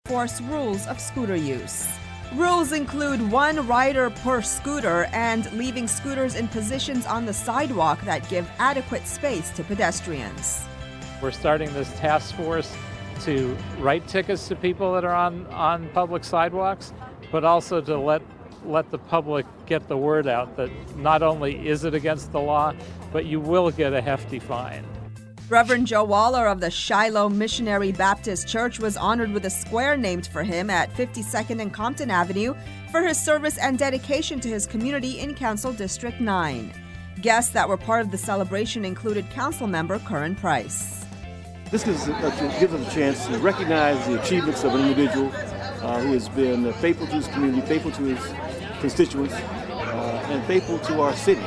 enforce rules of scooter use. Rules include 1 rider per scooter and leaving scooters in positions on the sidewalk that give adequate space to pedestrians. We're starting this task force to write tickets to people that are on public sidewalks, but also to let the public get the word out that not only is it against the law, but you will get a hefty fine. Reverend Joe Waller of the Shiloh Missionary Baptist Church was honored with a square named for him at 52nd and Compton Avenue for his service and dedication to his community in Council District 9. Guests that were part of the celebration included Council member Curran Price. This gives us a chance to recognize the achievements of an individual who has been faithful to his community, faithful to his constituents, and faithful to our city.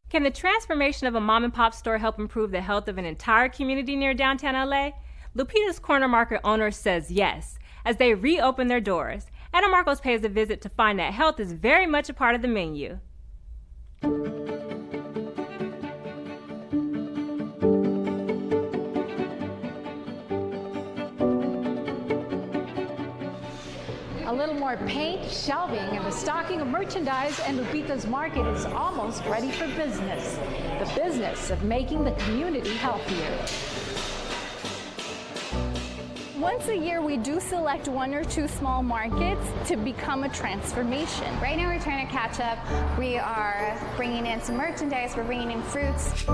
Can the transformation of a mom-and-pop store help improve the health of an entire community near downtown LA? Lupita's Corner Market owner says yes, as they reopen their doors. Anna Marcos pays a visit to find that health is very much a part of the menu. A little more paint, shelving, and the stocking of merchandise, and Lupita's Market is almost ready for business. The business of making the community healthier. Once a year, we do select 1 or 2 small markets to become a transformation. Right now, we're trying to catch up. We are bringing in some merchandise. We're bringing in fruits.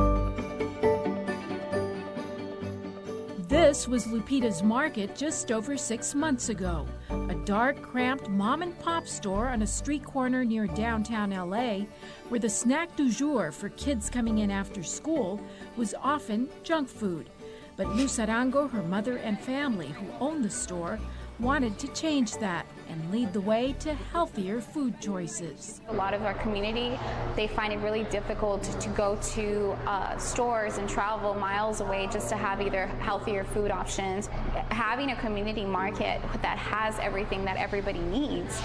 This was Lupita's Market just over 6 months ago. A dark, cramped mom-and-pop store on a street corner near downtown LA, where the snack du jour for kids coming in after school was often junk food. But Luz Arango, her mother and family who owned the store, wanted to change that and lead the way to healthier food choices. A lot of our community, they find it really difficult to go to stores and travel miles away just to have either healthier food options. Having a community market that has everything that everybody needs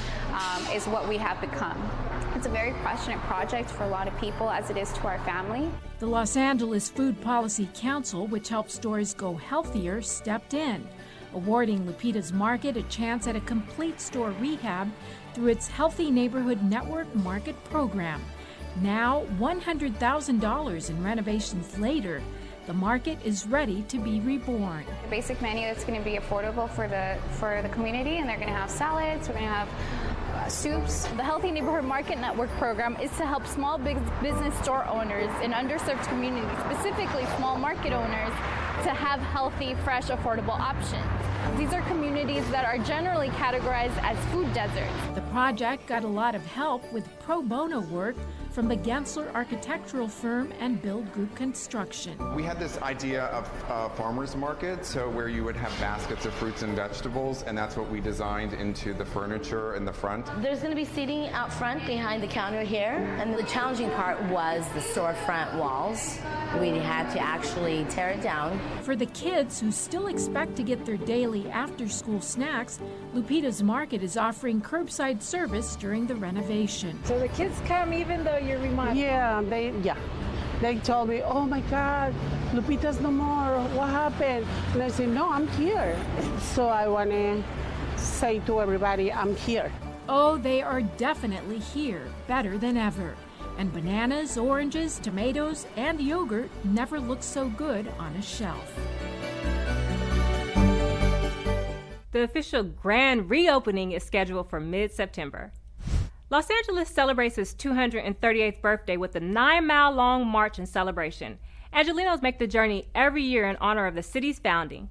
is what we have become. It's a very passionate project for a lot of people, as it is to our family. The Los Angeles Food Policy Council, which helps stores go healthier, stepped in, awarding Lupita's Market a chance at a complete store rehab through its Healthy Neighborhood Network Market program. Now, $100,000 in renovations later, the market is ready to be reborn. The basic menu is going to be affordable for the community, and they're going to have salads, we're going to have soups. The Healthy Neighborhood Market Network program is to help small business store owners in underserved communities, specifically small market owners, to have healthy, fresh, affordable options. These are communities that are generally categorized as food deserts. The project got a lot of help with pro bono work from the Gensler architectural firm and Build Group Construction. We had this idea of a farmer's market, so where you would have baskets of fruits and vegetables, and that's what we designed into the furniture in the front. There's going to be seating out front behind the counter here, and the challenging part was the storefront walls. We had to actually tear it down. For the kids who still expect to get their daily after-school snacks, Lupita's Market is offering curbside service during the renovation. So the kids come even though you're remodeling? Yeah. They told me, oh my God, Lupita's no more. What happened? And I said, no, I'm here. So I want to say to everybody, I'm here. Oh, they are definitely here, better than ever. And bananas, oranges, tomatoes, and yogurt never look so good on a shelf. The official grand reopening is scheduled for mid-September. Los Angeles celebrates its 238th birthday with a 9-mile-long march and celebration. Angelenos make the journey every year in honor of the city's founding.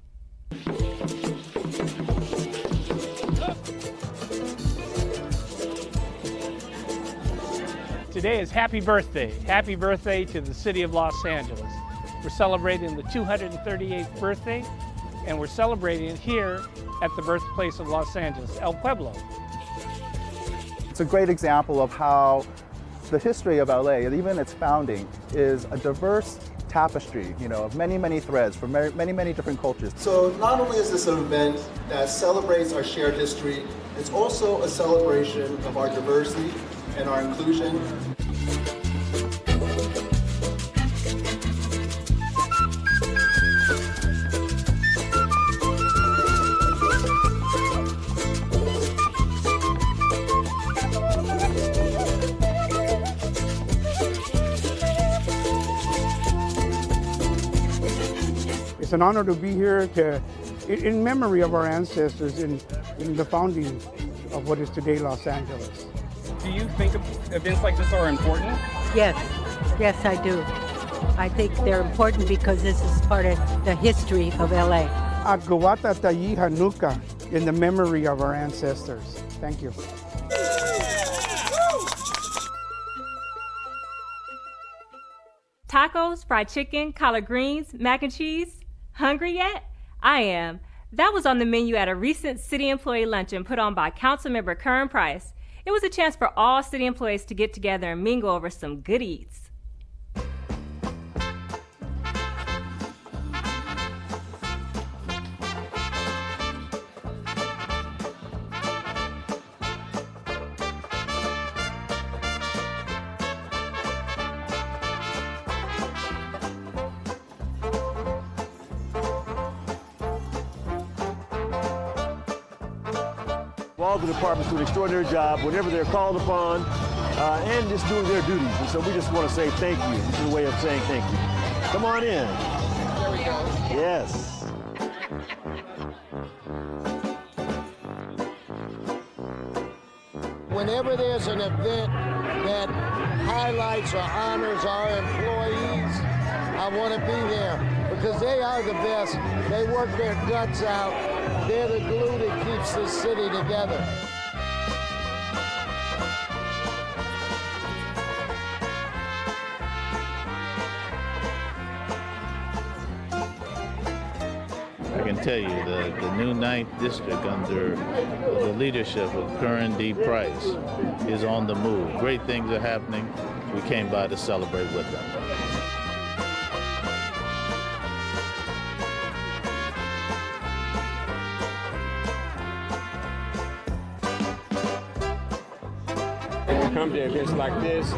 Today is happy birthday. Happy birthday to the city of Los Angeles. We're celebrating the 238th birthday, and we're celebrating it here at the birthplace of Los Angeles, El Pueblo. It's a great example of how the history of LA, and even its founding, is a diverse tapestry, of many, many threads from many, many different cultures. So not only is this an event that celebrates our shared history, it's also a celebration of our diversity and our inclusion. an honor to be here in memory of our ancestors in the founding of what is today Los Angeles. Do you think events like this are important? Yes, I do. I think they're important because this is part of the history of LA. Agawata Tayi Hanukkah, in the memory of our ancestors. Thank you. Tacos, fried chicken, collard greens, mac and cheese. Hungry yet? I am. That was on the menu at a recent city employee luncheon put on by Councilmember Curran Price. It was a chance for all city employees to get together and mingle over some good eats. All the departments do an extraordinary job whenever they're called upon and just doing their duties. And so we just want to say thank you. This is a way of saying thank you. Come on in. There we go. Yes. Whenever there's an event that highlights or honors our employees, I want to be there because they are the best. They work their guts out. They're the glue that keeps this city together. I can tell you the new 9th District under the leadership of Curran D. Price is on the move. Great things are happening. We came by to celebrate with them. Come to events like this,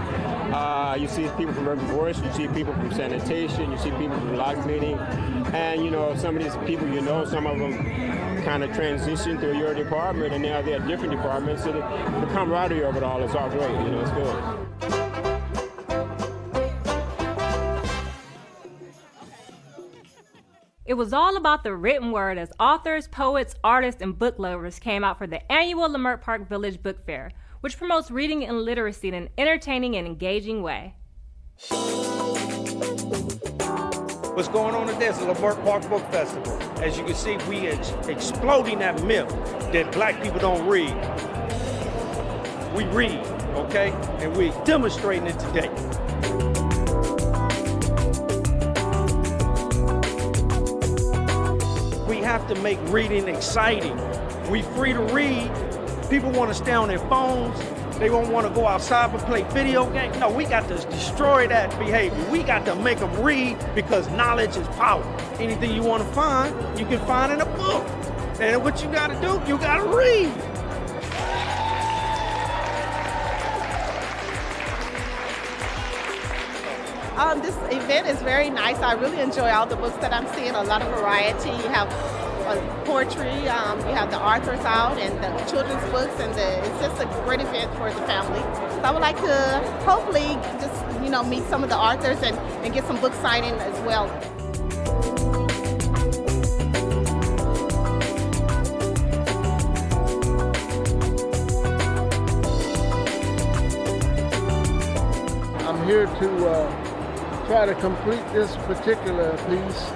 you see people from Urban Forest, you see people from sanitation, you see people from lot cleaning, and you know some of these people, you know, some of them kind of transition through your department, and now they're different departments. So the camaraderie of it all is all great. You know, it's good. It was all about the written word as authors, poets, artists, and book lovers came out for the annual Lemur Park Village Book Fair, which promotes reading and literacy in an entertaining and engaging way. What's going on today is the Lemur Park Book Festival. As you can see, we are exploding that myth that black people don't read. We read, okay? And we're demonstrating it today. We have to make reading exciting. We free to read. People want to stay on their phones. They don't want to go outside and play video games. No, we got to destroy that behavior. We got to make them read because knowledge is power. Anything you want to find, you can find in a book. And what you got to do, you got to read. This event is very nice. I really enjoy all the books that I'm seeing, a lot of variety. You have poetry, you have the authors out and the children's books, and it's just a great event for the family. So I would like to hopefully just, you know, meet some of the authors and get some book signing as well. I'm here to try to complete this particular piece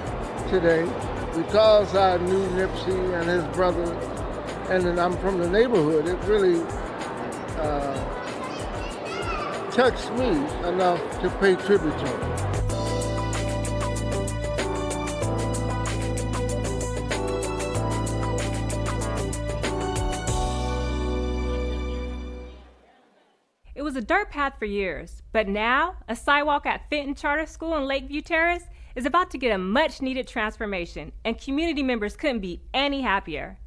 today. Because I knew Nipsey and his brother, and then I'm from the neighborhood, it really touched me enough to pay tribute to him. It was a dirt path for years, but now a sidewalk at Fenton Charter School in Lakeview Terrace is about to get a much-needed transformation, and community members couldn't be any happier.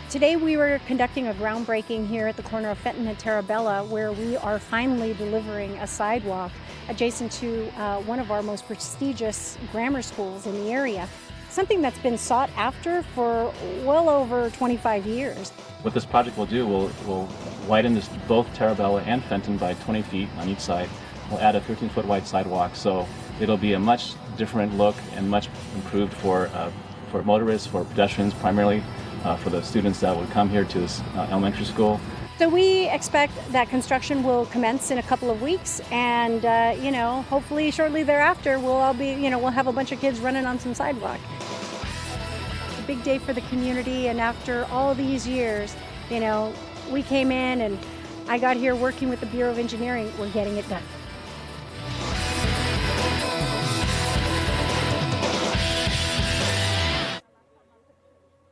Today we were conducting a groundbreaking here at the corner of Fenton and Tarabella, where we are finally delivering a sidewalk adjacent to one of our most prestigious grammar schools in the area. something that's been sought after for well over 25 years. What this project will do, will widen both Tarabella and Fenton by 20 feet on each side. We'll add a 13-foot wide sidewalk, so it'll be a much different look and much improved for motorists, for pedestrians, primarily for the students that would come here to this elementary school. So we expect that construction will commence in a couple of weeks, and hopefully shortly thereafter we'll have a bunch of kids running on some sidewalk. A big day for the community, and after all these years, we came in and I got here working with the Bureau of Engineering. We're getting it done.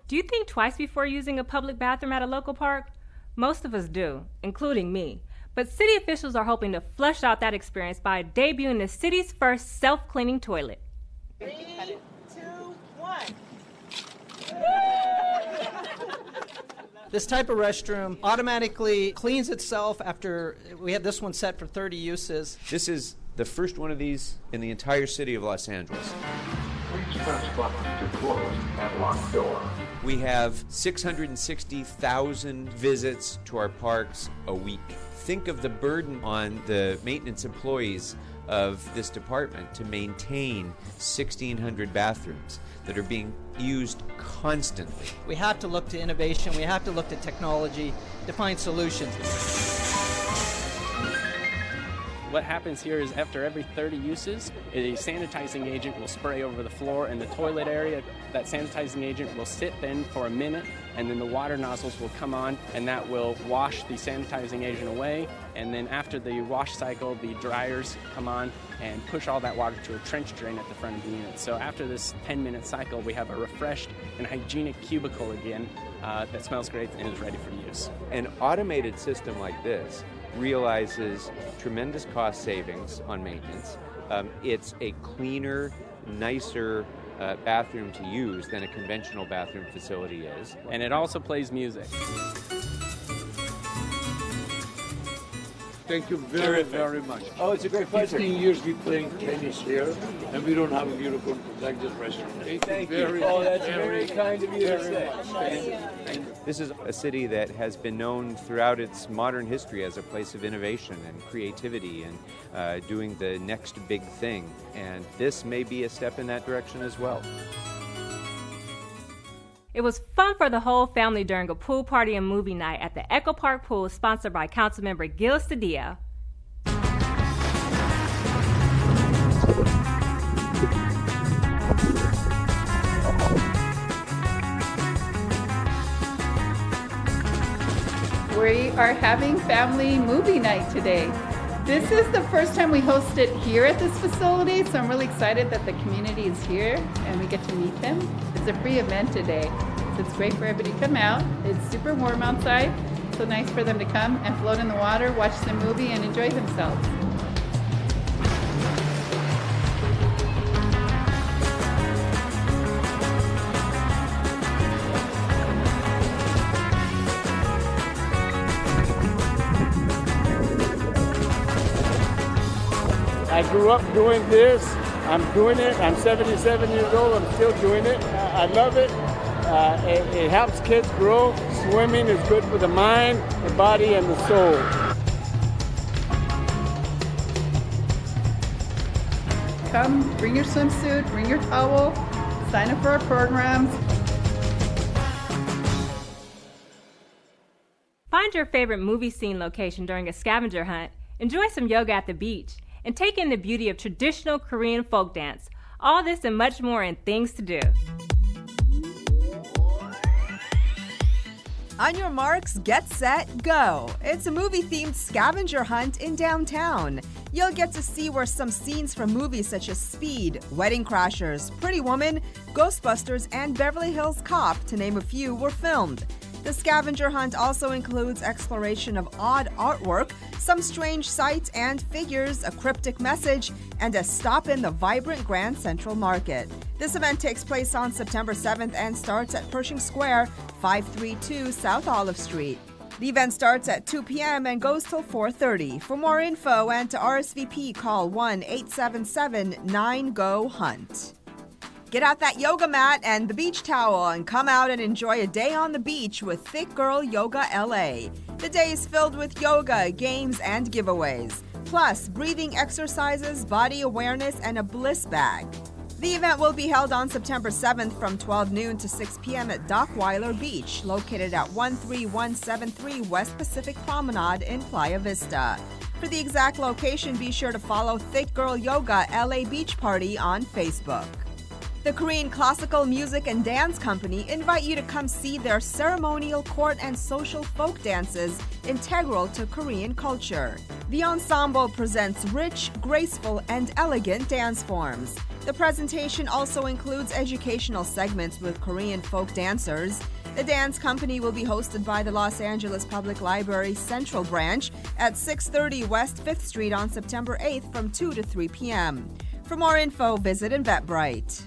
Do you think twice before using a public bathroom at a local park? Most of us do, including me. But city officials are hoping to flush out that experience by debuting the city's first self-cleaning toilet. 3, 2, 1. This type of restroom automatically cleans itself after we have this one set for 30 uses. This is the first one of these in the entire city of Los Angeles. Please press button to close and lock door. We have 660,000 visits to our parks a week. Think of the burden on the maintenance employees of this department to maintain 1,600 bathrooms that are being used constantly. We have to look to innovation, we have to look to technology to find solutions. What happens here is after every 30 uses, a sanitizing agent will spray over the floor in the toilet area. That sanitizing agent will sit then for a minute, and then the water nozzles will come on, and that will wash the sanitizing agent away. And then after the wash cycle, the dryers come on and push all that water to a trench drain at the front of the unit. So after this 10-minute cycle, we have a refreshed and hygienic cubicle again that smells great and is ready for use. An automated system like this realizes tremendous cost savings on maintenance. It's a cleaner, nicer bathroom to use than a conventional bathroom facility is. And it also plays music. Thank you very, very much. Oh, it's a great pleasure. 15 years we playing tennis here, and we don't have a beautiful like this restaurant. Thank you. Oh, that's very kind of you to say. Thank you. This is a city that has been known throughout its modern history as a place of innovation and creativity and doing the next big thing. And this may be a step in that direction as well. It was fun for the whole family during a pool party and movie night at the Echo Park Pool, sponsored by Councilmember Gil Cedillo. We are having family movie night today. This is the first time we host it here at this facility, so I'm really excited that the community is here and we get to meet them. It's a free event today, so it's great for everybody to come out. It's super warm outside, so nice for them to come and float in the water, watch the movie, and enjoy themselves. I grew up doing this. I'm doing it. I'm 77 years old. I'm still doing it. I love it. It helps kids grow. Swimming is good for the mind, the body, and the soul. Come, bring your swimsuit, bring your towel, sign up for our programs. Find your favorite movie scene location during a scavenger hunt, enjoy some yoga at the beach, and take in the beauty of traditional Korean folk dance. All this and much more in Things to Do. On your marks, get set, go. It's a movie-themed scavenger hunt in downtown. You'll get to see where some scenes from movies such as Speed, Wedding Crashers, Pretty Woman, Ghostbusters, and Beverly Hills Cop, to name a few, were filmed. The scavenger hunt also includes exploration of odd artwork, some strange sights and figures, a cryptic message, and a stop in the vibrant Grand Central Market. This event takes place on September 7th and starts at Pershing Square, 532 South Olive Street. The event starts at 2 p.m. and goes till 4:30. For more info and to RSVP, call 1-877-9-GO-HUNT. Get out that yoga mat and the beach towel and come out and enjoy a day on the beach with Thick Girl Yoga LA. The day is filled with yoga, games, and giveaways. Plus, breathing exercises, body awareness, and a bliss bag. The event will be held on September 7th from 12 noon to 6 p.m. at Dockweiler Beach, located at 13173 West Pacific Promenade in Playa Vista. For the exact location, be sure to follow Thick Girl Yoga LA Beach Party on Facebook. The Korean Classical Music and Dance Company invite you to come see their ceremonial, court, and social folk dances integral to Korean culture. The ensemble presents rich, graceful, and elegant dance forms. The presentation also includes educational segments with Korean folk dancers. The dance company will be hosted by the Los Angeles Public Library Central Branch at 630 West 5th Street on September 8th from 2 to 3 p.m. For more info, visit Eventbrite.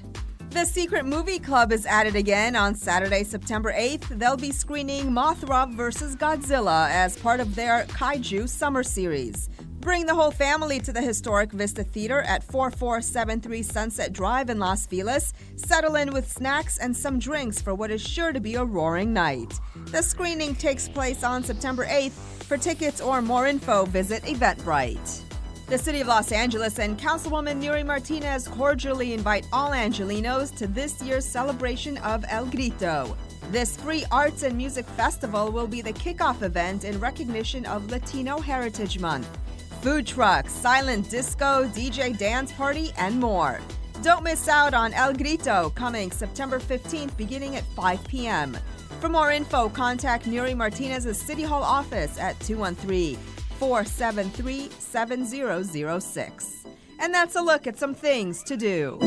The Secret Movie Club is at it again on Saturday, September 8th. They'll be screening Mothra vs. Godzilla as part of their Kaiju Summer Series. Bring the whole family to the historic Vista Theater at 4473 Sunset Drive in Los Feliz. Settle in with snacks and some drinks for what is sure to be a roaring night. The screening takes place on September 8th. For tickets or more info, visit Eventbrite. The City of Los Angeles and Councilwoman Nuri Martinez cordially invite all Angelinos to this year's celebration of El Grito. This free arts and music festival will be the kickoff event in recognition of Latino Heritage Month. Food trucks, silent disco, DJ dance party, and more. Don't miss out on El Grito coming September 15th beginning at 5 p.m. For more info, contact Nuri Martinez's City Hall office at 213-473-7006. And that's a look at some things to do.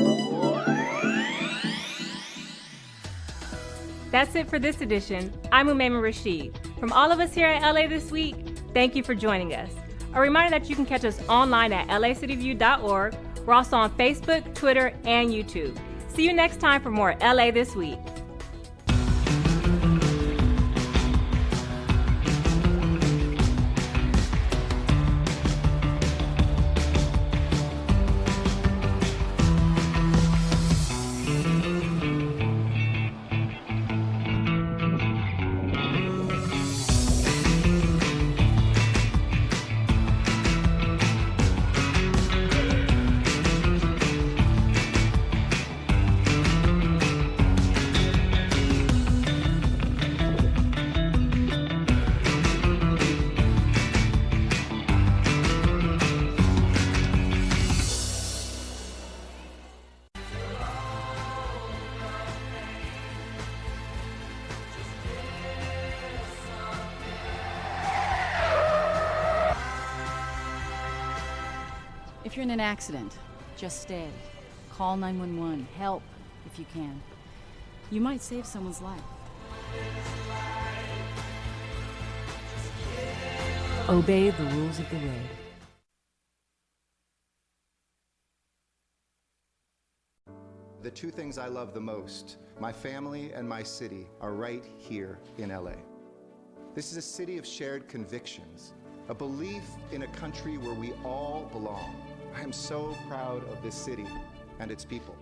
That's it for this edition. I'm Umaima Rashid. From all of us here at LA This Week, thank you for joining us. A reminder that you can catch us online at lacityview.org. We're also on Facebook, Twitter, and YouTube. See you next time for more LA This Week. If you're in an accident, just stay. Call 911. Help if you can. You might save someone's life. Obey the rules of the road. The two things I love the most, my family and my city, are right here in LA. This is a city of shared convictions, a belief in a country where we all belong. I am so proud of this city and its people.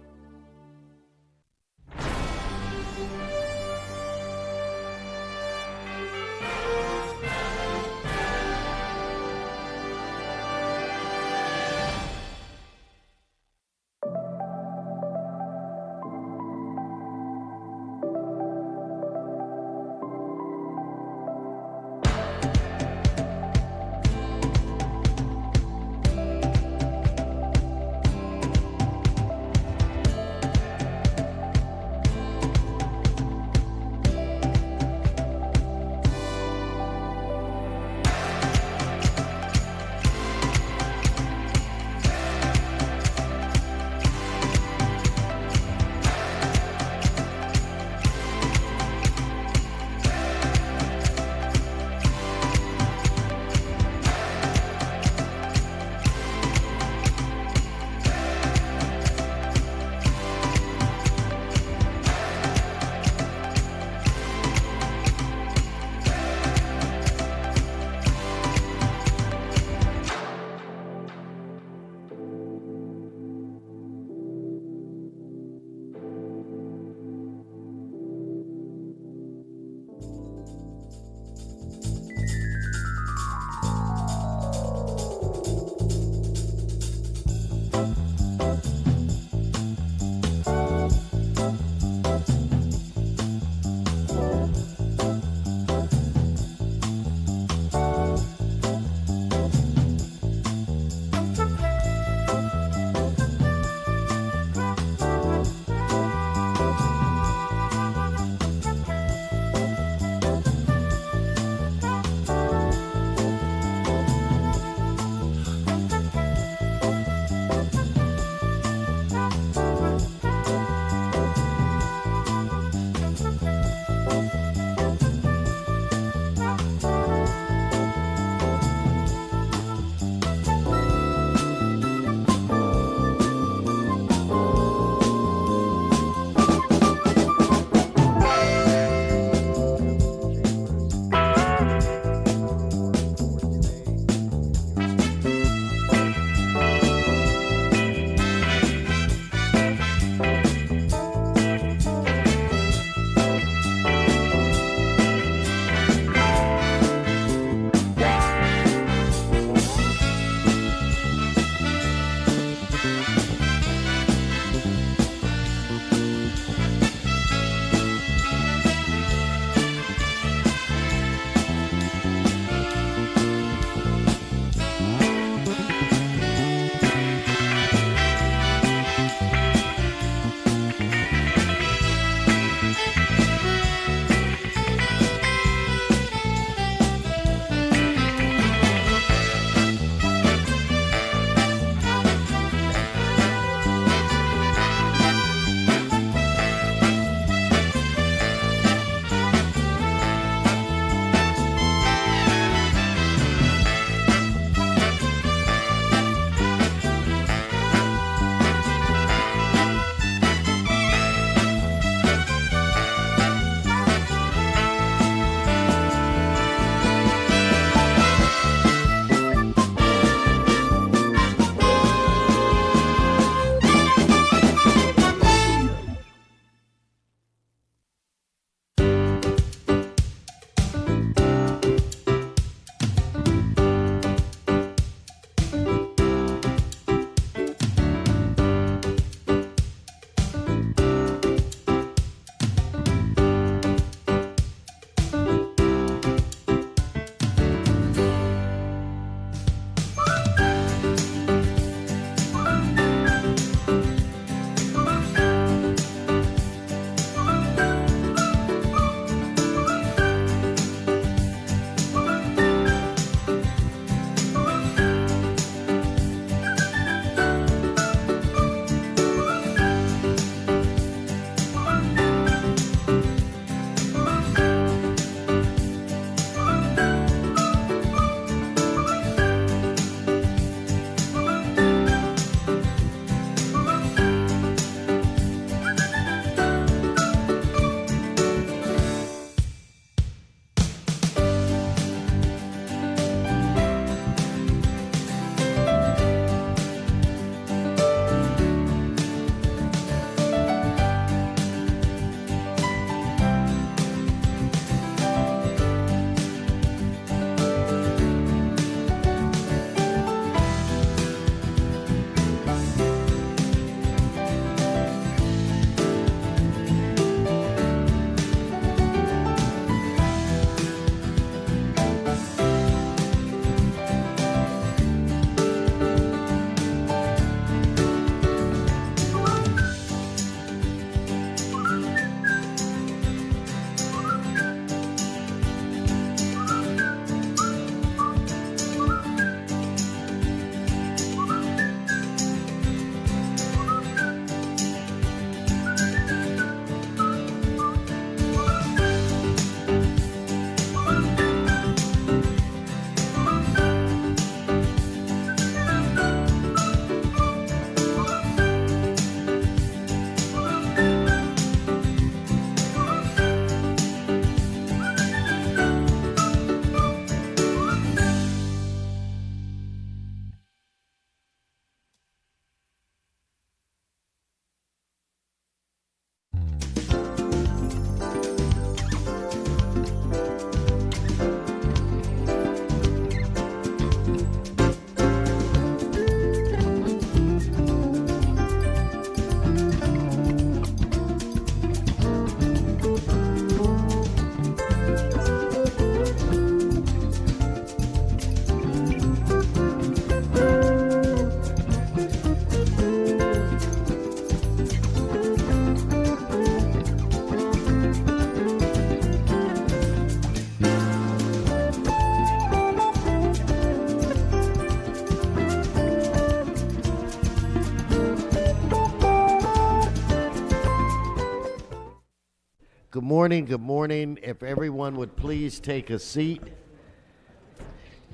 Good morning, good morning. If everyone would please take a seat. Do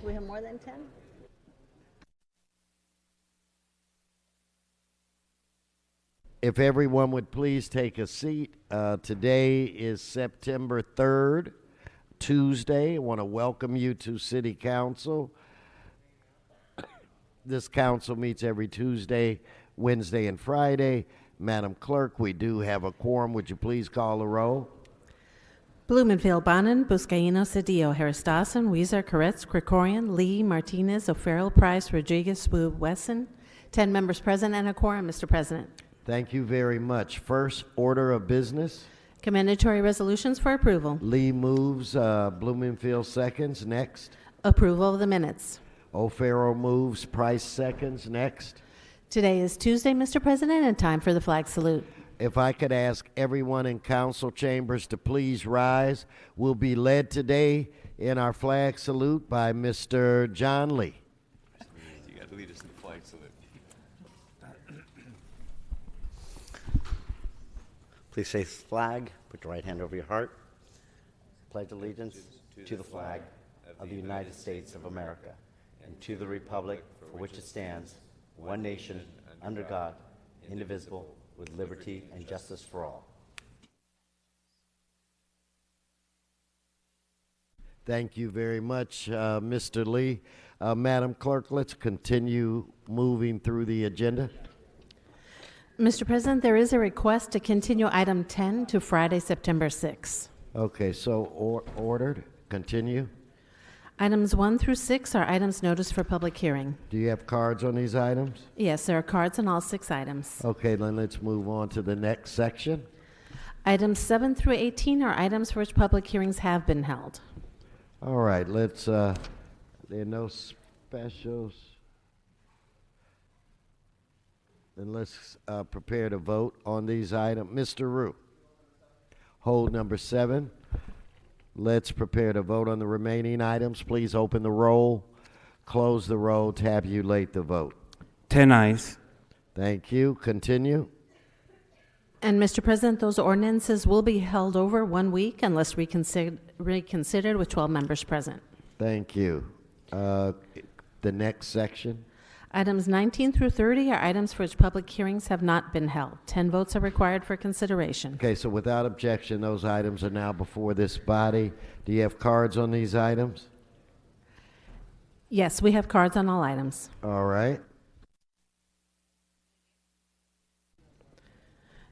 we have more than 10? If everyone would please take a seat. Today is September 3rd, Tuesday. I want to welcome you to City Council. This council meets every Tuesday, Wednesday, and Friday. Madam Clerk, we do have a quorum. Would you please call the roll? Blumenfield, Bonin, Buscaino, Cedillo, Harris Dawson, Weezer, Koretz, Krikorian, Lee, Martinez, O'Farrell, Price, Rodriguez, Wu, Wesson. 10 members present and a quorum, Mr. President. Thank you very much. First order of business. Commendatory resolutions for approval. Lee moves, Blumenfield seconds. Next. Approval of the minutes. O'Farrell moves, Price seconds. Next. Today is Tuesday, Mr. President, and time for the flag salute. If I could ask everyone in council chambers to please rise. We'll be led today in our flag salute by Mr. John Lee. You got to lead us in the flag salute. Please say flag. Put your right hand over your heart. Pledge allegiance to the flag of the United States of America and to the republic for which it stands, one nation, under God, indivisible, with liberty and justice for all. Thank you very much, Mr. Lee. Madam Clerk, let's continue moving through the agenda. Mr. President, there is a request to continue item 10 to Friday, September 6th. Okay, so ordered. Continue. Items 1 through 6 are items noticed for public hearing. Do you have cards on these items? Yes, there are cards on all 6 items. Okay, then let's move on to the next section. Items 7 through 18 are items for which public hearings have been held. All right, let's, there are no specials. Then let's prepare to vote on these items. Mr. Rue, hold number 7. Let's prepare to vote on the remaining items. Please open the roll, close the roll, tabulate the vote. 10 ayes. Thank you. Continue. And Mr. President, those ordinances will be held over 1 week unless reconsidered with 12 members present. Thank you. The next section. Items 19 through 30 are items for which public hearings have not been held. 10 votes are required for consideration. Okay, so without objection, those items are now before this body. Do you have cards on these items? Yes, we have cards on all items. All right.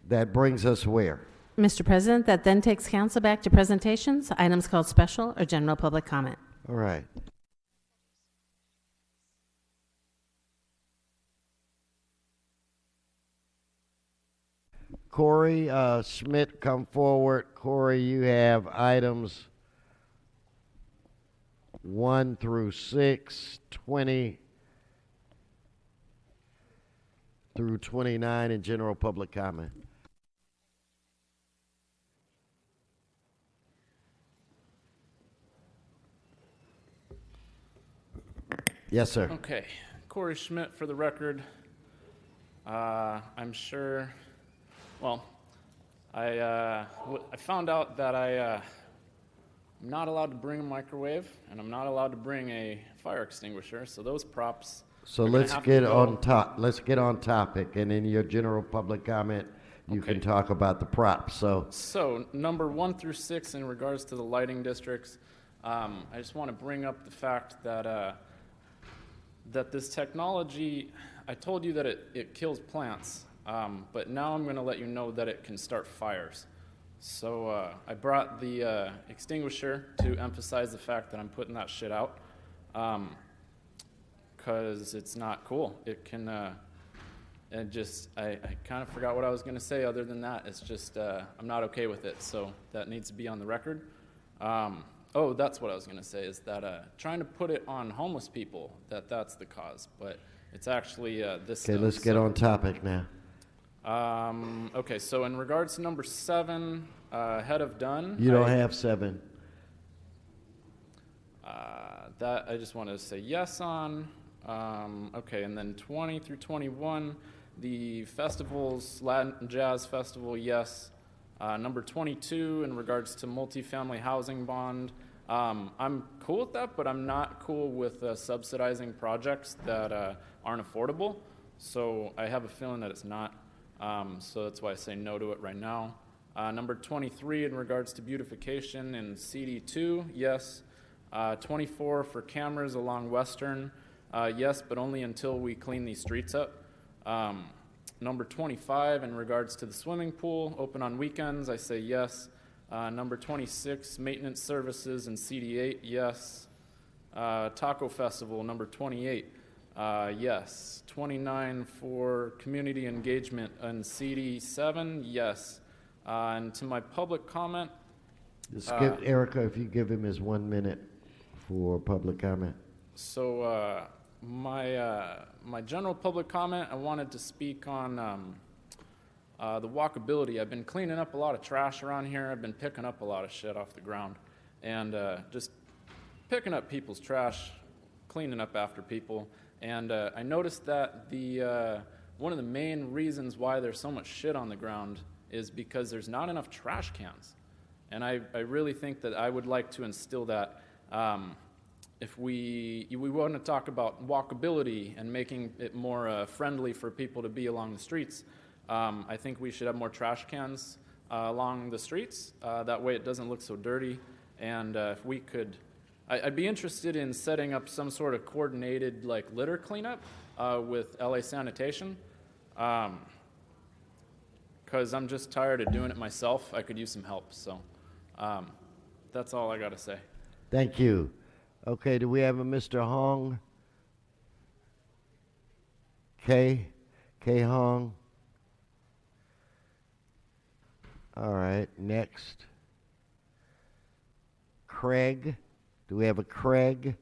That brings us where? Mr. President, that then takes council back to presentations, items called special or general public comment. All right. Corey Schmidt, come forward. Corey, you have items 1 through 6, 20 through 29 in general public comment. Yes, sir. Okay. Corey Schmidt, for the record. I'm sure, well, I found out that I'm not allowed to bring a microwave, and I'm not allowed to bring a fire extinguisher, so those props. So let's get on top. Let's get on topic, and in your general public comment, you can talk about the props. So number 1 through 6 in regards to the lighting districts, I just want to bring up the fact that that this technology, I told you that it kills plants, but now I'm going to let you know that it can start fires. So I brought the extinguisher to emphasize the fact that I'm putting that shit out, because it's not cool. It can, and just, I kind of forgot what I was going to say other than that. It's just, I'm not okay with it, so that needs to be on the record. Oh, that's what I was going to say, is that trying to put it on homeless people, that's the cause, but it's actually this Okay, let's get on topic now. Okay, so in regards to number 7, head of done. You don't have 7. That I just wanted to say yes on. Okay, and then 20 through 21, the festivals, Latin Jazz Festival, yes. Number 22, in regards to multifamily housing bond, I'm cool with that, but I'm not cool with subsidizing projects that aren't affordable. So I have a feeling that it's not. So that's why I say no to it right now. Number 23, in regards to beautification in CD2, yes. 24 for cameras along Western, yes, but only until we clean these streets up. Number 25, in regards to the swimming pool, open on weekends, I say yes. Number 26, maintenance services in CD8, yes. Taco Festival, number 28, yes. 29 for community engagement in CD7, yes. And to my public comment. Just give Erica, if you give him his 1 minute for public comment. So my general public comment, I wanted to speak on the walkability. I've been cleaning up a lot of trash around here. I've been picking up a lot of shit off the ground, and just picking up people's trash, cleaning up after people. And I noticed that one of the main reasons why there's so much shit on the ground is because there's not enough trash cans. And I really think that I would like to instill that. If we want to talk about walkability and making it more friendly for people to be along the streets, I think we should have more trash cans along the streets. That way it doesn't look so dirty. And if we could, I'd be interested in setting up some sort of coordinated like litter cleanup with LA Sanitation. Because I'm just tired of doing it myself. I could use some help. So that's all I got to say. Thank you. Okay, do we have a Mr. Hong? K Hong. All right, next. Craig. Do we have a Craig?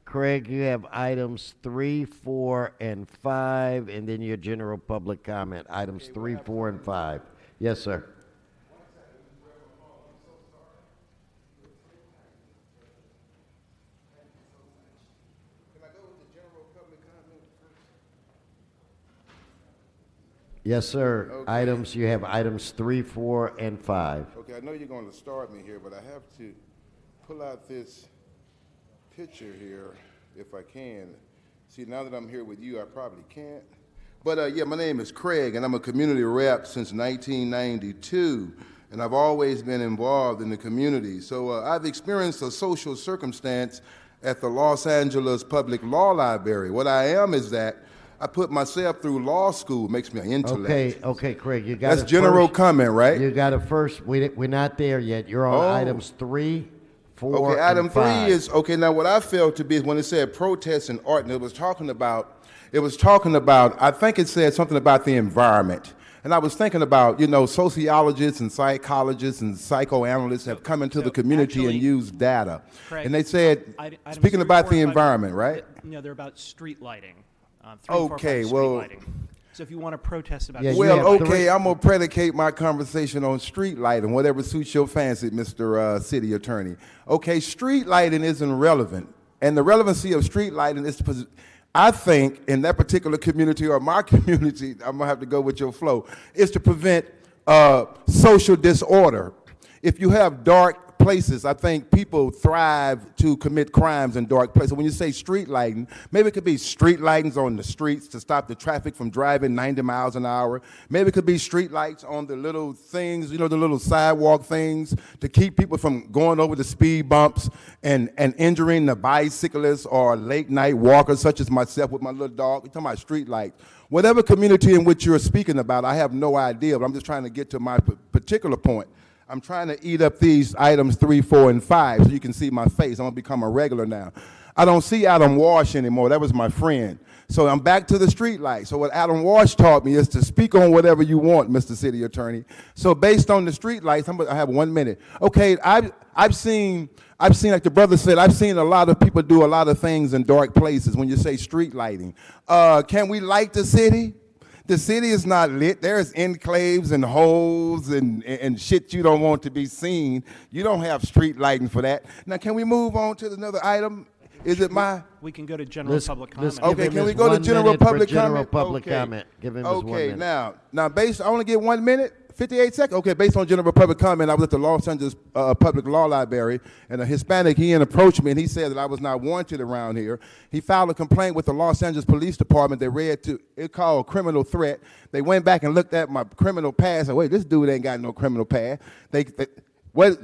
Craig, you have items 3, 4, and 5, and then your general public comment. Items 3, 4, and 5. Yes, sir. Yes, sir. Okay. Items, you have items 3, 4, and 5. Okay, I know you're going to start me here, but I have to pull out this picture here if I can. See, now that I'm here with you, I probably can't. But yeah, my name is Craig, and I'm a community rep since 1992, and I've always been involved in the community. So I've experienced a social circumstance at the Los Angeles Public Law Library. What I am is that I put myself through law school. Makes me an intellect. Okay, Craig, you got That's general comment, right? You got it first. We're not there yet. You're on items 3, 4, okay, item and 5. 3 is, okay, now what I felt to be is when it said protests and art, and it was talking about, I think it said something about the environment. And I was thinking about, you know, sociologists and psychologists and psychoanalysts have come into the community and used data. Craig, and they said, speaking about the environment, right? No, they're about street lighting. 3, 4, 5 Okay, street well, lighting. So if you want to protest about well, okay, I'm going to predicate my conversation on street lighting, whatever suits your fancy, Mr. City Attorney. Okay, street lighting isn't relevant. And the relevancy of street lighting is, I think, in that particular community or my community, I'm going to have to go with your flow, is to prevent social disorder. If you have dark places, I think people thrive to commit crimes in dark places. When you say street lighting, maybe it could be street lightings on the streets to stop the traffic from driving 90 miles an hour. Maybe it could be street lights on the little things, you know, the little sidewalk things to keep people from going over the speed bumps and injuring the bicyclists or late night walkers such as myself with my little dog. We're talking about street lights. Whatever community in which you're speaking about, I have no idea, but I'm just trying to get to my particular point. I'm trying to eat up these items 3, 4, and 5 so you can see my face. I'm going to become a regular now. I don't see Adam Walsh anymore. That was my friend. So I'm back to the street light. So what Adam Walsh taught me is to speak on whatever you want, Mr. City Attorney. So based on the street lights, I have 1 minute. Okay, I've seen, like the brother said, I've seen a lot of people do a lot of things in dark places when you say street lighting. Can we light the city? The city is not lit. There's enclaves and holes and shit you don't want to be seen. You don't have street lighting for that. Now, can we move on to another item? Is it my? We can go to general public comment. Okay, can we go to general public comment? General public comment. Give him his 1 minute. Okay, now, based, I only get 1 minute? 58 seconds? Okay, based on general public comment, I was at the Los Angeles Public Law Library, and a Hispanic, he approached me, and he said that I was not wanted around here. He filed a complaint with the Los Angeles Police Department. They it called criminal threat. They went back and looked at my criminal past. Wait, this dude ain't got no criminal past.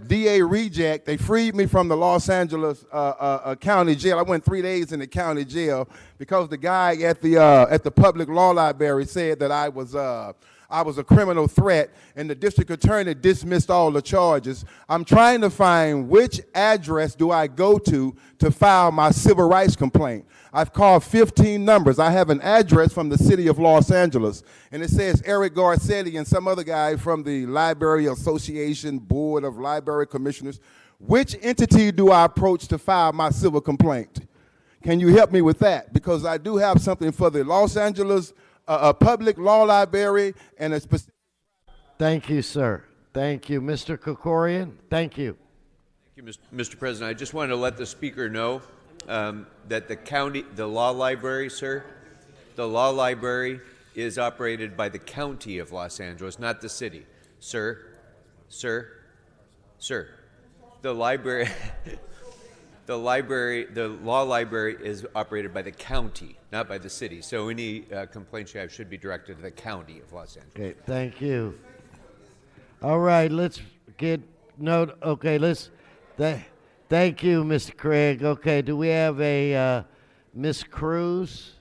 DA reject, they freed me from the Los Angeles county jail. I went 3 days in the county jail because the guy at the public law library said that I was a criminal threat, and the district attorney dismissed all the charges. I'm trying to find which address do I go to file my civil rights complaint. I've called 15 numbers. I have an address from the city of Los Angeles, and it says Eric Garcetti and some other guy from the Library Association Board of Library Commissioners. Which entity do I approach to file my civil complaint? Can you help me with that? Because I do have something for the Los Angeles Public Law Library and a specific... Thank you, sir. Thank you. Mr. Krikorian, thank you. Thank you, Mr. President. I just wanted to let the speaker know that the law library, sir, the law library is operated by the county of Los Angeles, not the city. Sir, the library, the law library is operated by the county, not by the city. So any complaints you have should be directed to the county of Los Angeles. Okay, thank you. All right, let's get note. Okay, thank you, Mr. Craig. Okay, do we have a Miss Cruz?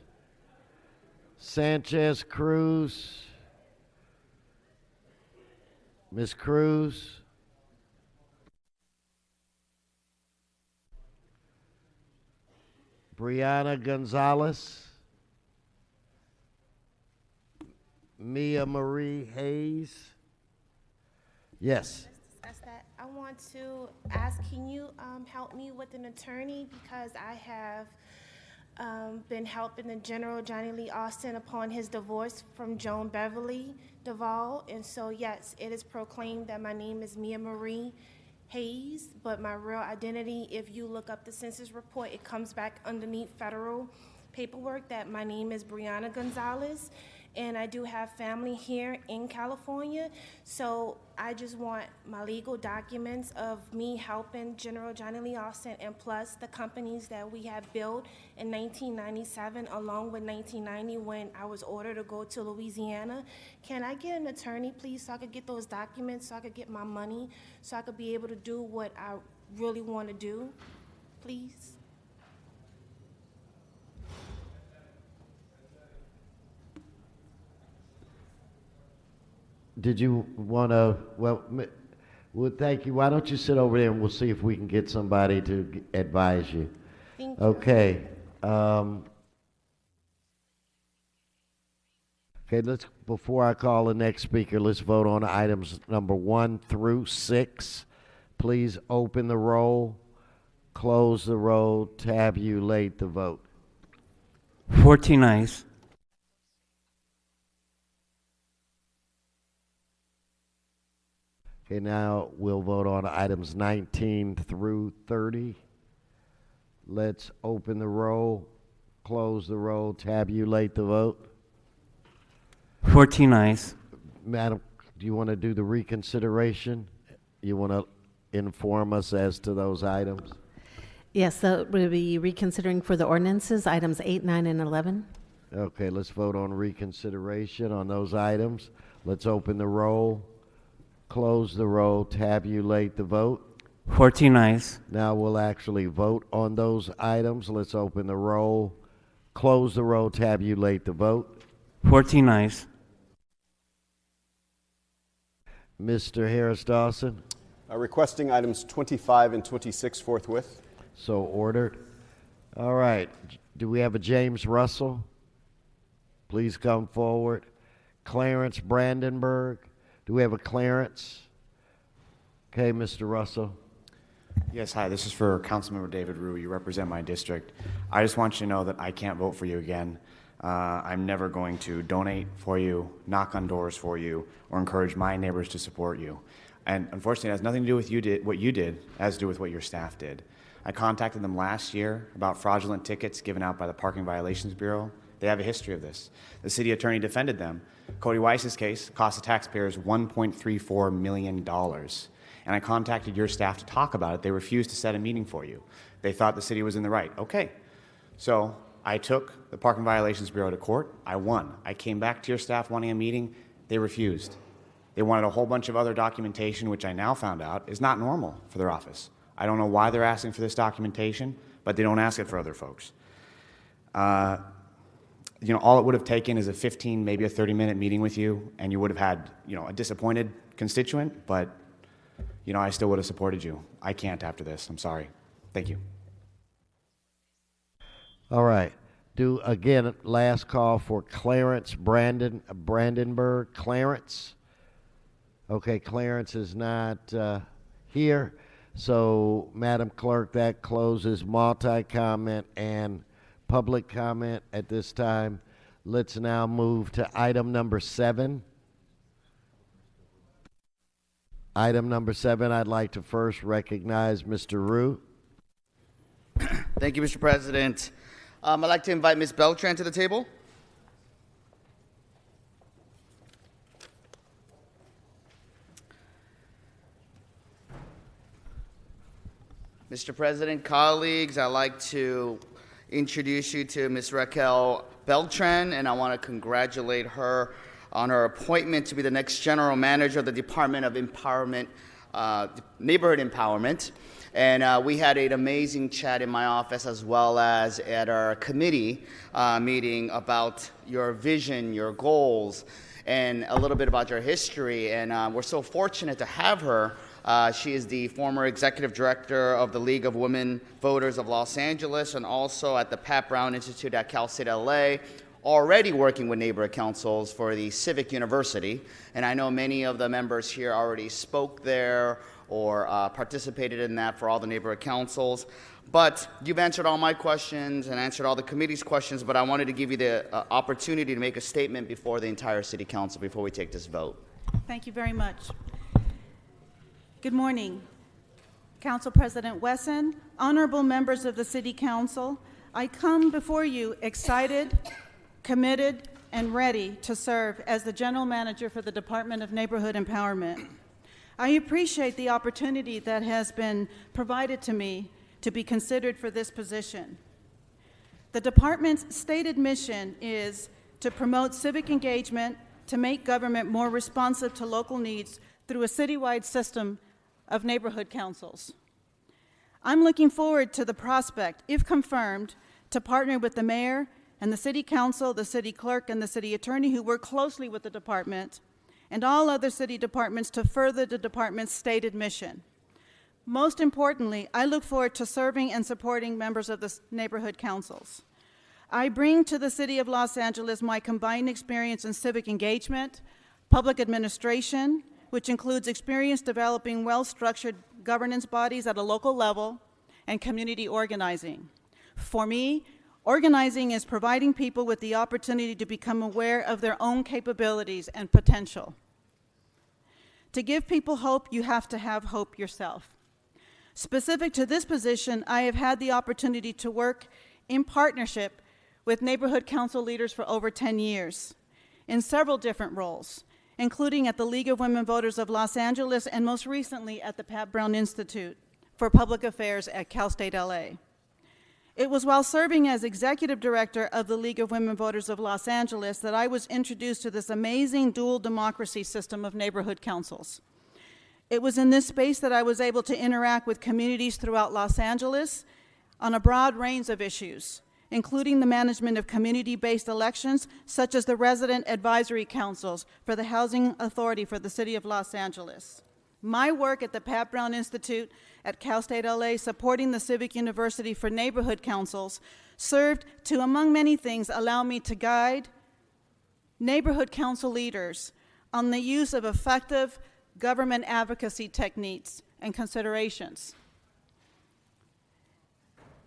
Sanchez Cruz? Miss Cruz? Brianna Gonzalez? Mia Marie Hayes? Yes. I want to ask, can you help me with an attorney, because I have been helping the General Johnny Lee Austin upon his divorce from Joan Beverly Duvall, and so yes, it is proclaimed that my name is Mia Marie Hayes, but my real identity, if you look up the census report, it comes back underneath federal paperwork that my name is Brianna Gonzalez. And I do have family here in California, so I just want my legal documents of me helping General Johnny Lee Austin, and plus the companies that we have built in 1997 along with 1990 when I was ordered to go to Louisiana. Can I get an attorney, please, so I could get those documents, so I could get my money, so I could be able to do what I really want to do, please? Did you want to, well, thank you. Why don't you sit over there and we'll see if we can get somebody to advise you. Thank you. Okay. Okay, before I call the next speaker, let's vote on items number 1 through 6. Please open the roll, close the roll, tabulate the vote. 14 ayes. Okay, now we'll vote on items 19 through 30. Let's open the roll, close the roll, tabulate the vote. 14 ayes. Madam, do you want to do the reconsideration? You want to inform us as to those items? Yes, so we'll be reconsidering for the ordinances, items 8, 9, and 11. Okay, let's vote on reconsideration on those items. Let's open the roll, close the roll, tabulate the vote. 14 ayes. Now we'll actually vote on those items. Let's open the roll, close the roll, tabulate the vote. 14 ayes. Mr. Harris Dawson. Requesting items 25 and 26 forthwith. So ordered. All right. Do we have a James Russell? Please come forward. Clarence Brandenburg. Do we have a Clarence? Okay, Mr. Russell. Yes, hi. This is for Councilmember David Rue. You represent my district. I just want you to know that I can't vote for you again. I'm never going to donate for you, knock on doors for you, or encourage my neighbors to support you. And unfortunately, it has nothing to do with what you did. It has to do with what your staff did. I contacted them last year about fraudulent tickets given out by the Parking Violations Bureau, They have a history of this. The city attorney defended them. Cody Weiss's case cost the taxpayers $1.34 million. And I contacted your staff to talk about it. They refused to set a meeting for you. They thought the city was in the right. Okay. So I took the Parking Violations Bureau to court. I won. I came back to your staff wanting a meeting. They refused. They wanted a whole bunch of other documentation, which I now found out is not normal for their office. I don't know why they're asking for this documentation, but they don't ask it for other folks. You know, all it would have taken is a 15, maybe a 30-minute meeting with you, and you would have had, you know, a disappointed constituent, but, you know, I still would have supported you. I can't after this. I'm sorry. Thank you. All right. Do again, last call for Clarence Brandenburg. Clarence? Okay, Clarence is not here. So, Madam Clerk, that closes multi-comment and public comment at this time. Let's now move to item number 7. Item number 7, I'd like to first recognize Mr. Rue. Thank you, Mr. President. I'd like to invite Ms. Beltran to the table. Mr. President, colleagues, I'd like to introduce you to Ms. Raquel Beltran, and I want to congratulate her on her appointment to be the next General Manager of the Department of Empowerment, Neighborhood Empowerment. And we had an amazing chat in my office as well as at our committee meeting about your vision, your goals, and a little bit about your history. And we're so fortunate to have her. She is the former executive director of the League of Women Voters of Los Angeles and also at the Pat Brown Institute at Cal State LA, already working with neighborhood councils for the Civic University. And I know many of the members here already spoke there or participated in that for all the neighborhood councils. But you've answered all my questions and answered all the committee's questions, but I wanted to give you the opportunity to make a statement before the entire city council before we take this vote. Thank you very much. Good morning, Council President Wesson, honorable members of the City Council. I come before you excited, committed, and ready to serve as the General Manager for the Department of Neighborhood Empowerment. I appreciate the opportunity that has been provided to me to be considered for this position. The department's stated mission is to promote civic engagement, to make government more responsive to local needs through a citywide system of neighborhood councils. I'm looking forward to the prospect, if confirmed, to partner with the mayor and the city council, the city clerk, and the city attorney who work closely with the department and all other city departments to further the department's stated mission. Most importantly, I look forward to serving and supporting members of the neighborhood councils. I bring to the City of Los Angeles my combined experience in civic engagement, public administration, which includes experience developing well-structured governance bodies at a local level, and community organizing. For me, organizing is providing people with the opportunity to become aware of their own capabilities and potential. To give people hope, you have to have hope yourself. Specific to this position, I have had the opportunity to work in partnership with neighborhood council leaders for over 10 years in several different roles, including at the League of Women Voters of Los Angeles and most recently at the Pat Brown Institute for Public Affairs at Cal State LA. It was while serving as executive director of the League of Women Voters of Los Angeles that I was introduced to this amazing dual democracy system of neighborhood councils. It was in this space that I was able to interact with communities throughout Los Angeles on a broad range of issues, including the management of community-based elections, such as the resident advisory councils for the Housing Authority for the City of Los Angeles. My work at the Pat Brown Institute at Cal State LA supporting the Civic University for neighborhood councils served to, among many things, allow me to guide neighborhood council leaders on the use of effective government advocacy techniques and considerations.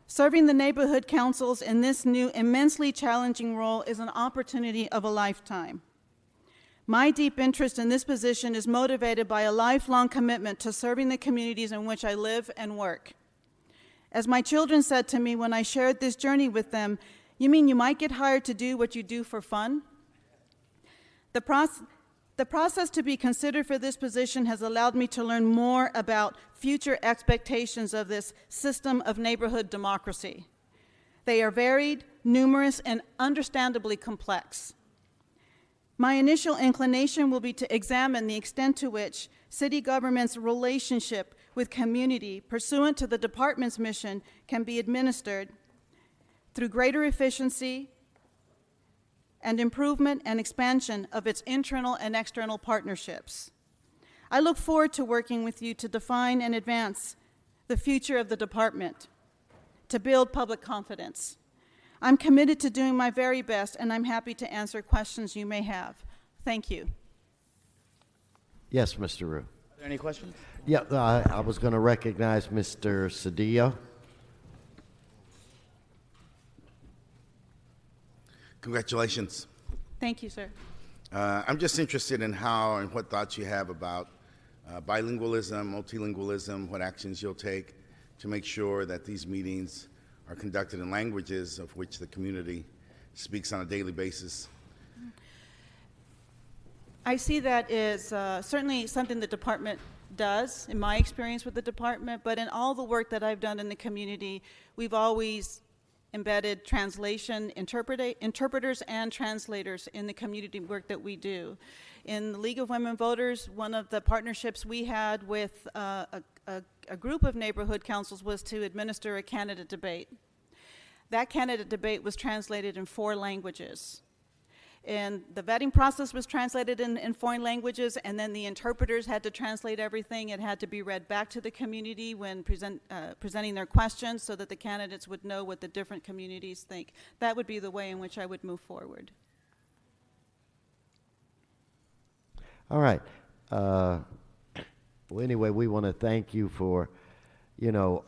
Serving the neighborhood councils in this new immensely challenging role is an opportunity of a lifetime. My deep interest in this position is motivated by a lifelong commitment to serving the communities in which I live and work. As my children said to me when I shared this journey with them, You mean you might get hired to do what you do for fun? The process to be considered for this position has allowed me to learn more about future expectations of this system of neighborhood democracy. They are varied, numerous, and understandably complex. My initial inclination will be to examine the extent to which city government's relationship with community pursuant to the department's mission can be administered through greater efficiency and improvement and expansion of its internal and external partnerships. I look forward to working with you to define and advance the future of the department, to build public confidence. I'm committed to doing my very best, and I'm happy to answer questions you may have. Thank you. Yes, Mr. Rue. Are there any questions? Yeah, I was going to recognize Mr. Cedillo. Congratulations. Thank you, sir. I'm just interested in how and what thoughts you have about bilingualism, multilingualism, what actions you'll take to make sure that these meetings are conducted in languages of which the community speaks on a daily basis. I see that as certainly something the department does, in my experience with the department, but in all the work that I've done in the community, we've always embedded translation, interpreters and translators in the community work that we do. In the League of Women Voters, one of the partnerships we had with a group of neighborhood councils was to administer a candidate debate. That candidate debate was translated in 4 languages. And the vetting process was translated in foreign languages, and then the interpreters had to translate everything. It had to be read back to the community when presenting their questions so that the candidates would know what the different communities think. That would be the way in which I would move forward. All right. Well, anyway, we want to thank you for,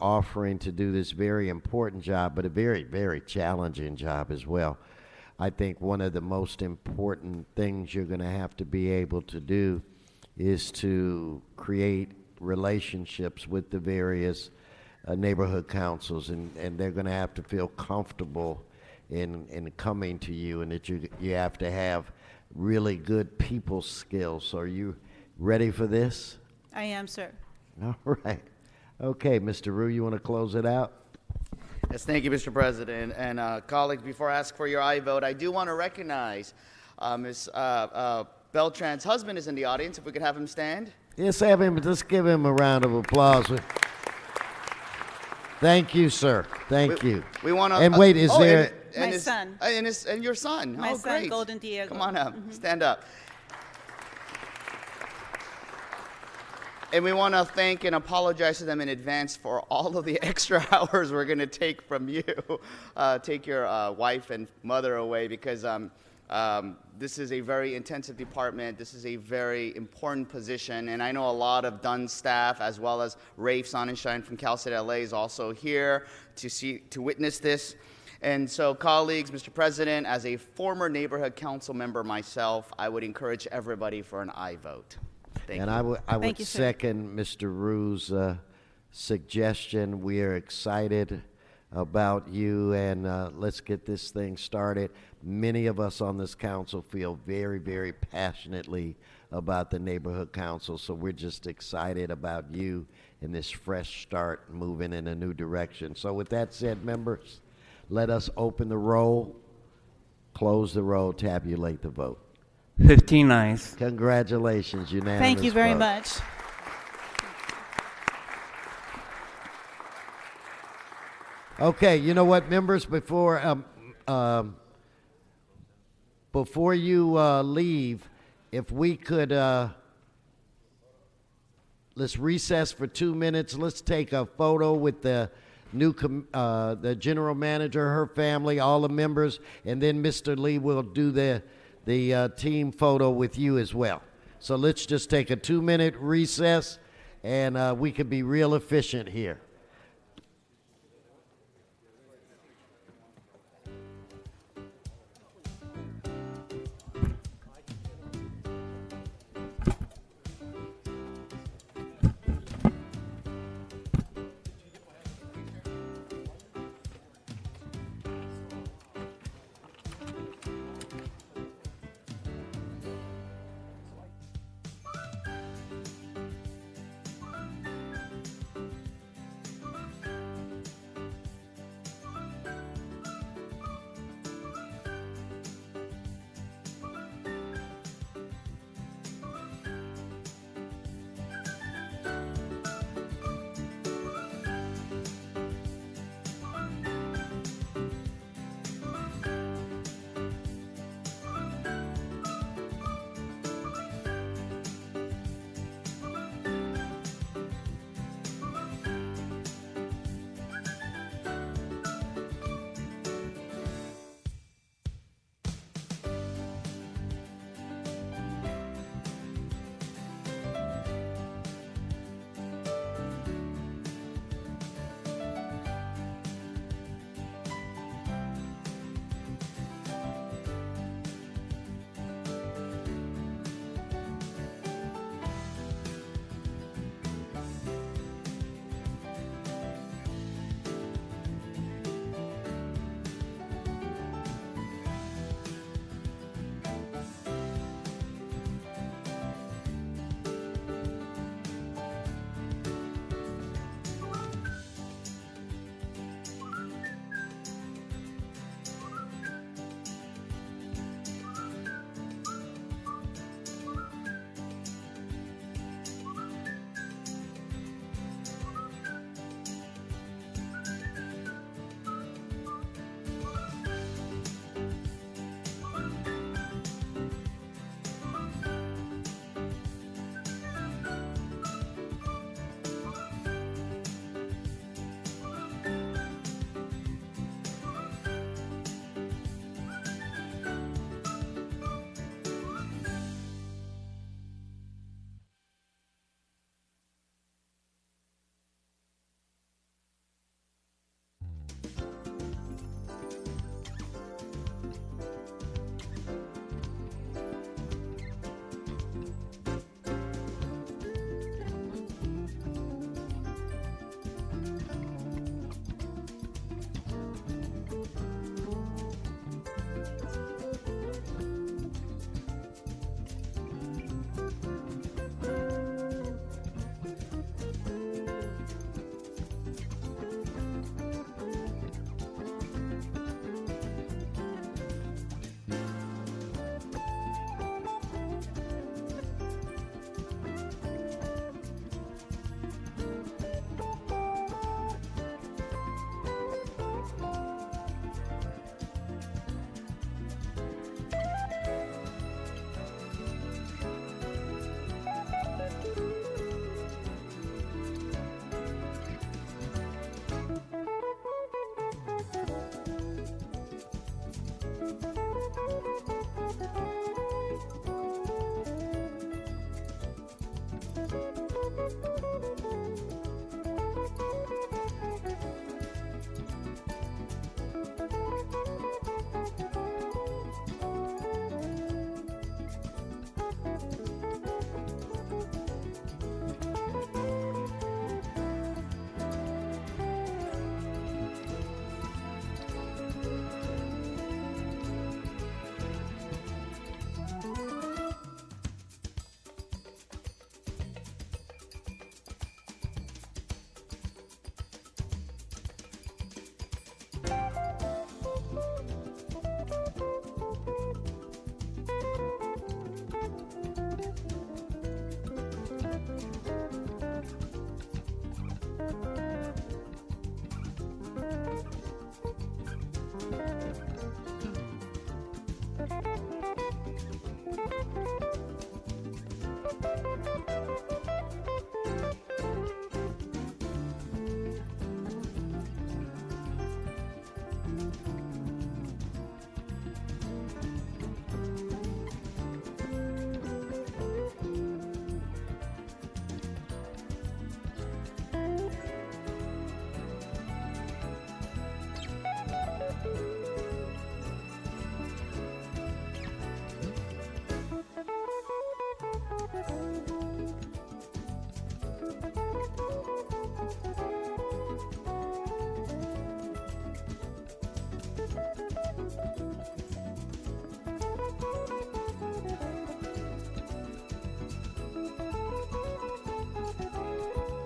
offering to do this very important job, but a very, very challenging job as well. I think one of the most important things you're going to have to be able to do is to create relationships with the various neighborhood councils, and they're going to have to feel comfortable in coming to you, and that you have to have really good people skills. So are you ready for this? I am, sir. All right. Okay, Mr. Rue, you want to close it out? Yes, thank you, Mr. President. And colleagues, before I ask for your aye vote, I do want to recognize Ms. Beltran's husband is in the audience. If we could have him stand. Yes, let's give him a round of applause. Thank you, sir. Thank you. We want to. And wait, is there? My son. And your son. My oh, son, great. Golden Diego. Come on up. Stand up. And we want to thank and apologize to them in advance for all of the extra hours we're going to take from you. Take your wife and mother away, because this is a very intensive department. This is a very important position. And I know a lot of Dunn staff, as well as Rafe Sonnenschein from Cal State LA, is also here to witness this. And so, colleagues, Mr. President, as a former neighborhood council member myself, I would encourage everybody for an aye vote. Thank you. I would second Mr. Rue's suggestion. We are excited about you, and let's get this thing started. Many of us on this council feel very, very passionately about the neighborhood council, so we're just excited about you and this fresh start moving in a new direction. So with that said, members, let us open the roll, close the roll, tabulate the vote. 15 ayes. Congratulations, unanimous Thank you very vote. much. Okay, you know what, members, before you leave, if we could, let's recess for 2 minutes. Let's take a photo with the the general manager, her family, all the members, and then Mr. Lee will do the team photo with you as well. So let's just take a 2-minute recess, and we can be real efficient here.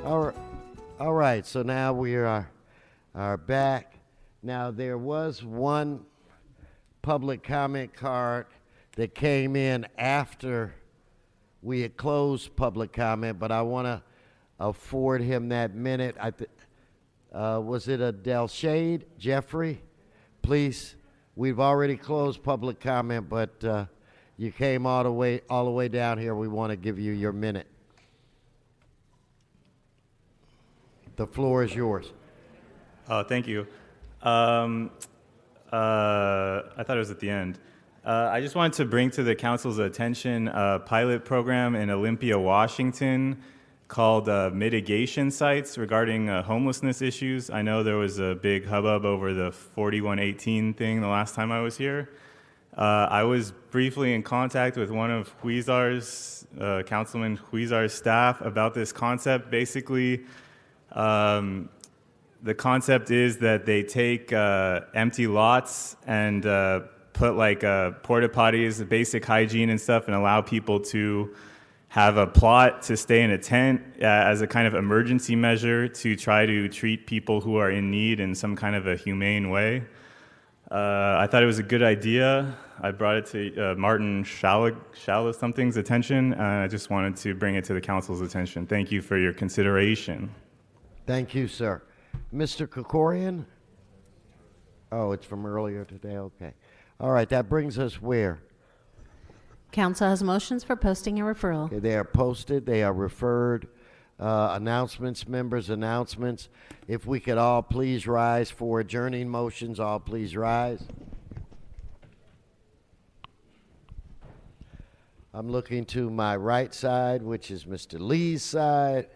All right, so now we are back. Now, there was one public comment card that came in after we had closed public comment, but I want to afford him that minute. Was it a Delshade? Jeffrey? Please, we've already closed public comment, but you came all the way down here. We want to give you your minute. The floor is yours. Oh, thank you. I thought it was at the end. I just wanted to bring to the council's attention a pilot program in Olympia, Washington called Mitigation Sites regarding homelessness issues. I know there was a big hubbub over the 4118 thing the last time I was here. I was briefly in contact with one of Huizar's, Councilman Huizar's staff about this concept. Basically, the concept is that they take empty lots and put like porta potties, basic hygiene and stuff, and allow people to have a plot to stay in a tent as a kind of emergency measure to try to treat people who are in need in some kind of a humane way. I thought it was a good idea. I brought it to Martin Shallow something's attention, and I just wanted to bring it to the council's attention. Thank you for your consideration. Thank you, sir. Mr. Krikorian? Oh, it's from earlier today, okay. All right, that brings us where? Council has motions for posting and referral. Okay, they are posted, they are referred. Announcements, members' announcements. If we could all please rise for adjourning motions, all please rise. I'm looking to my right side, which is Mr. Lee's side.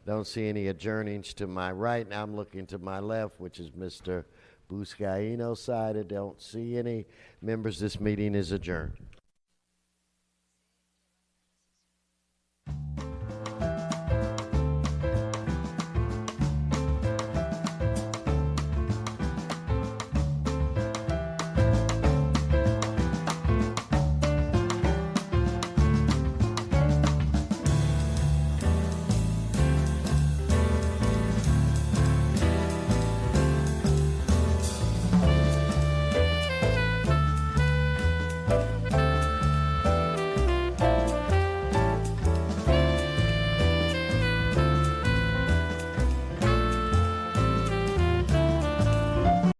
Don't see any adjournings to my right. Now I'm looking to my left, which is Mr. Buscaino's side. I don't see any. Members, this meeting is adjourned.